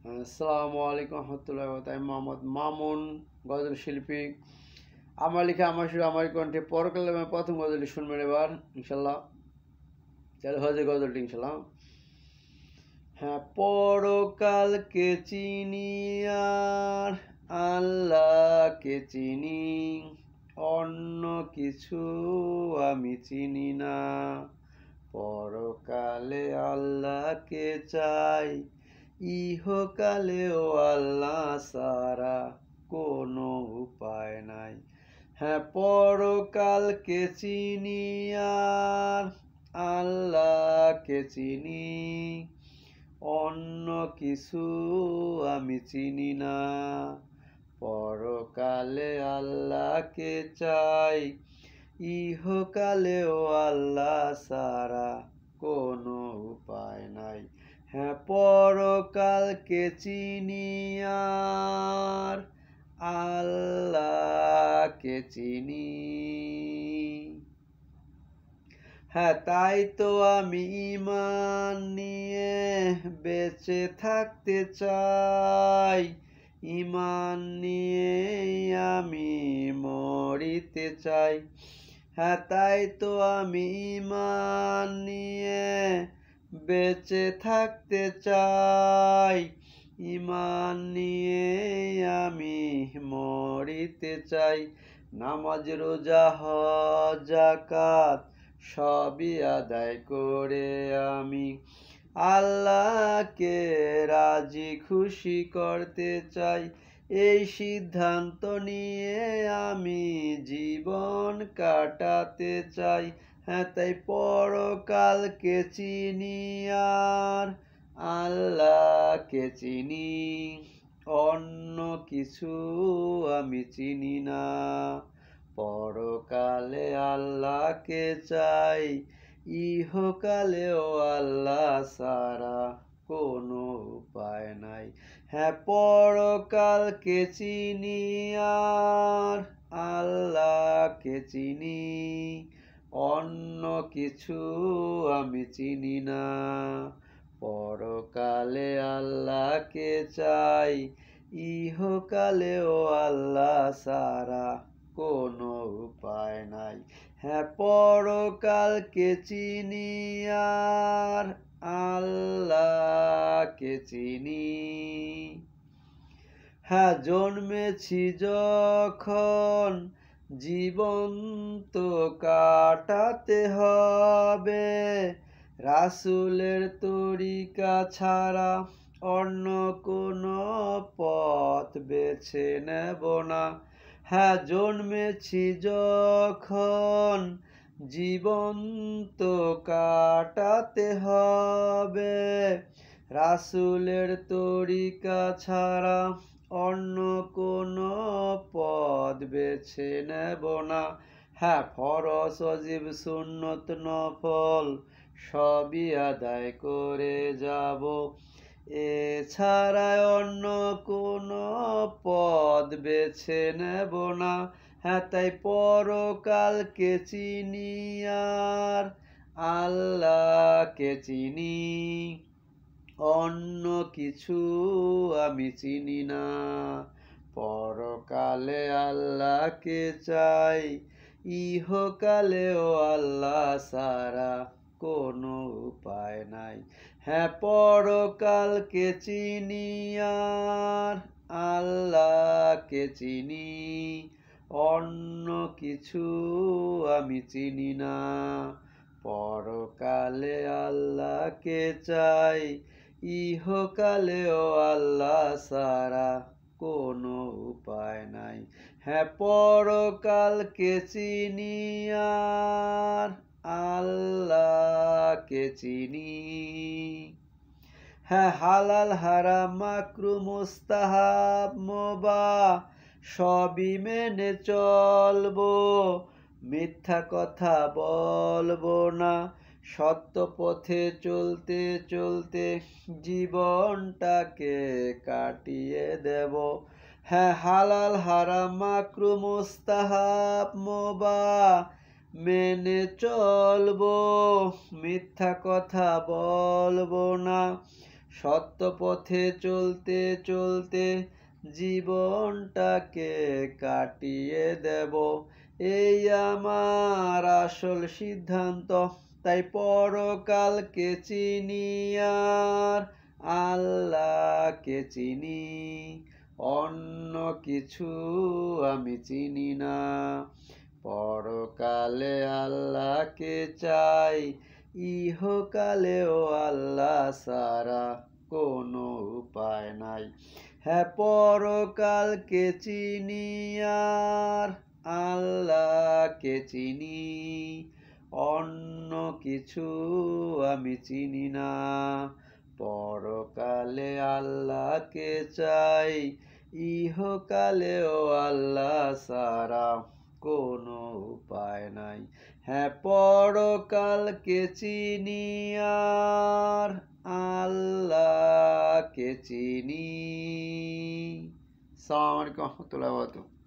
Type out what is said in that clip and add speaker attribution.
Speaker 1: আসসালামু আলাইকুম রহমতুল্লাহ। আমি মোহাম্মদ মামুন, গজল শিল্পী। আমার লেখা আমার সুর আমার কণ্ঠে পরকালে প্রথম গজলটি শুনবেন এবার ইনশাল্লাহ। চালু হয়েছে গজলটি ইনশাল্লাহ। হ্যাঁ, পরকালকে চিনি আর আল্লাহকে চিনি, অন্য কিছু আমি চিনি না। পরকালে আল্লাহকে চাই, ইহকালেও আল্লাহ ছাড়া কোনো উপায় নাই। হ্যাঁ, পরকালকে চিনি আর আল্লাহকে চিনি, অন্য কিছু আমি চিনি না। পরকালে আল্লাহকে চাই, ইহকালেও আল্লাহ ছাড়া কোনো উপায় নাই। হ্যাঁ, পরকালকে চিনি আর আল্লাহকে চিনি। হ্যাঁ, তাই তো আমি ঈমান নিয়ে বেঁচে থাকতে চাই, ঈমান নিয়ে আমি মরিতে চাই। হ্যাঁ, তাই তো আমি ঈমান নিয়ে বেঁচে থাকতে চাই, ঈমান নিয়ে আমি মরিতে চাই। নামাজ রোজা হজ যাকাত সবই আদায় করে আমি আল্লাহকে রাজি খুশি করতে চাই। এই সিদ্ধান্ত নিয়ে আমি জীবন কাটাতে চাই। হ্যাঁ, তাই পরকালকে চিনি আর আল্লাহকে চিনি, অন্য কিছু আমি চিনি না। পরকালে আল্লাহকে চাই, ইহকালেও আল্লাহ ছাড়া কোনো উপায় নাই। হ্যাঁ, পরকালকে চিনি আর আল্লাহকে চিনি, অন্য কিছু আমি চিনি না। পরকালে আল্লাহকে চাই, ইহকালেও আল্লাহ ছাড়া কোনো উপায় নাই। হ্যাঁ, পরকালকে চিনি আর আল্লাহকে চিনি। হ্যাঁ, জন্মেছি যখন জীবন তো কাটাতে হবে, রাসূলের তরিকা ছাড়া অন্য কোনো পথ বেছে নেব না। হ্যাঁ, জন্মেছি যখন জীবন তো কাটাতে হবে, রাসূলের তরিকা ছাড়া অন্য কোনো পথ বেছে নেব না। হ্যাঁ, ফরজ ওয়াজিব সুন্নত নফল সবই আদায় করে যাব, এছাড়া অন্য কোনো পথ বেছে নেব না। হ্যাঁ, তাই পরকালকে চিনি আর আল্লাহকে চিনি, অন্য কিছু আমি চিনি না। পরকালে আল্লাহকে চাই, ইহকালেও আল্লাহ ছাড়া কোনো উপায় নাই। হ্যাঁ, পরকালকে চিনি আর আল্লাহকে চিনি, অন্য কিছু আমি চিনি না। পরকালে আল্লাহকে চাই, ইহকালেও আল্লাহ ছাড়া কোনো উপায় নাই। হ্যাঁ, পরকালকে চিনি আর আল্লাহকে চিনি। হ্যাঁ, হালাল হারাম মাকরুহ মুস্তাহাব মুবাহ সবই মেনে চলবো, মিথ্যা কথা বলবো না। সত্য পথে চলতে চলতে জীবনটাকে কাটিয়ে দেব। হ্যাঁ, হালাল হারাম মাকরুহ মুস্তাহাব মুবাহ মেনে চলবো, মিথ্যা কথা বলবো না। সত্য পথে চলতে চলতে জীবনটাকে কাটিয়ে দেব, এই আমার আসল সিদ্ধান্ত। তাই পরকালকে চিনি আর আল্লাহকে চিনি, অন্য কিছু আমি চিনি না। পরকালে আল্লাহকে চাই, ইহকালেও আল্লাহ ছাড়া কোনো উপায় নাই। হ্যাঁ, পরকালকে চিনি আর আল্লাহকে চিনি, অন্য কিছু আমি চিনি না। পরকালে আল্লাহকে চাই, ইহকালেও আল্লাহ ছাড়া কোনো উপায় নাই। হ্যাঁ, পরকালকে চিনি আর আল্লাহকে চিনি। আসসালামু আলাইকুম ওয়া রাহমাতুল্লাহি ওয়া বারাকাতুহু।